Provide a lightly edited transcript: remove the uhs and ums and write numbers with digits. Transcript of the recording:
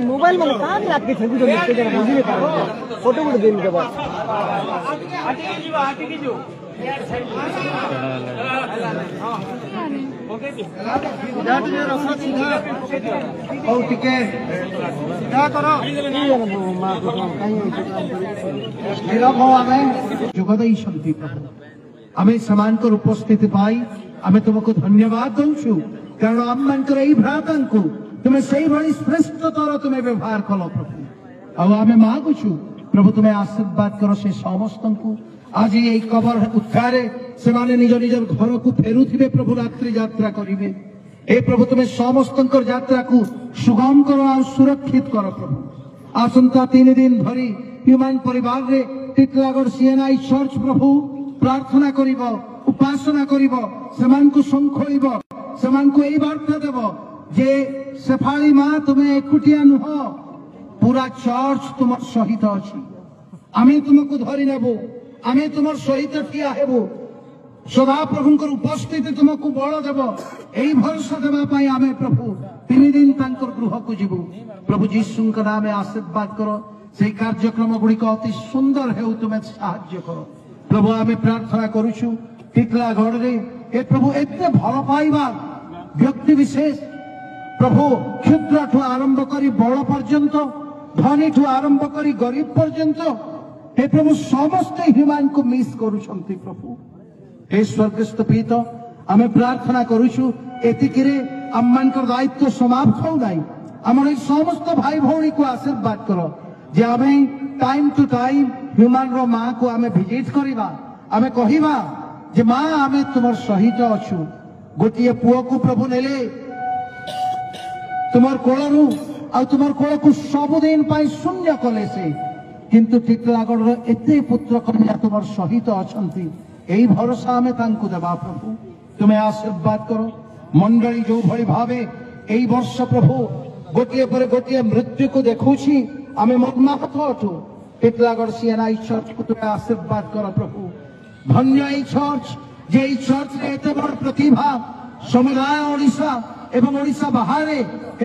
mobile में कहाँ रात के छवि बुझे फोटो गुट दिन के बाद आम समान उपस्थिति पाई आम तुमको धन्यवाद दौचु कारण आम मानकर यही भ्राता तुम्हें से भाई श्रेष्ठतर तुम्हें व्यवहार कल प्रभु आम मागुचु प्रभु तुम्हें आशीर्वाद कर से समस्त को आज ये कबर उत्साह से निज निजर घर को फेरुवे प्रभु रात्रि यात्रा करेंगे ए प्रभु तुम्हें समस्त यात्रा को सुगम कर आ सुरक्षित कर प्रभु आसंता 3 दिन धरी ह्यूमान परिवार रे टिटलागढ़ सीएनआई चर्च प्रभु प्रार्थना करिब उपासना करिब समान को संखोइब समान को यही वार्ता देव जे शेफाली माँ तुम्हें एकुटिया नुह पूरा चर्च तुम सहित अच्छी आमे तुमको धरी नेबो आमे तुम सहित ठिया हेबो सदा प्रभु उपस्थिति तुमको बल देव यही भरोसा देवाई आमे प्रभु 3 दिन गृह को जीवु प्रभु जीशु नाम आशीर्वाद कर से कार्यक्रम गुड़िक अति सुंदर हेउ तुम्हें साहाय्य कर प्रभु आमे प्रार्थना करुछु टिटलागढ़ रे ए प्रभु एते भल पाइबा व्यक्ति विशेष प्रभु क्षुद्र ठू आरंभ करी बड़ पर्यंत धनी ठू आरंभ करी गरीब पर्यंत हे प्रभु समस्त ह्यूमान को मिस करुछंती प्रभु हे स्वर्गस्थ पिता आमे प्रार्थना करुछु एतिकिरे आममानकर दायित्व समाप्त हो नाही हमर समस्त भाई भौणी को आशीर्वाद करो जे आमे टाइम टू टाइम ह्यूमान रो मां को आमे विजिट करिबा आमे कहिबा जे मां आमे तुमर सहित अछु गोटिए पुओ को प्रभु नेले तुमर कोलरू आ तुमर कोल को सबुदिन पाई शून्य कले से किंतु टिटलागढ़ रो एते पुत्र कन्या तुमर सहित अछंती एई भरोसा आमे तांकु देबा प्रभु तुम्हें आशीर्वाद करो मंडली जो भली भावे एई वर्ष प्रभु गोटिए पर गोटिए मृत्यु को देखुछि आमे मर्माहत अछु टिटलागढ़ सीएनआई चर्च को तुम्हें आशीर्वाद करो प्रभु धन्य एई चर्च जे चर्च रे एते बड़ प्रतिभा समुदाय ओडिशा एवं ओडिशा बाहर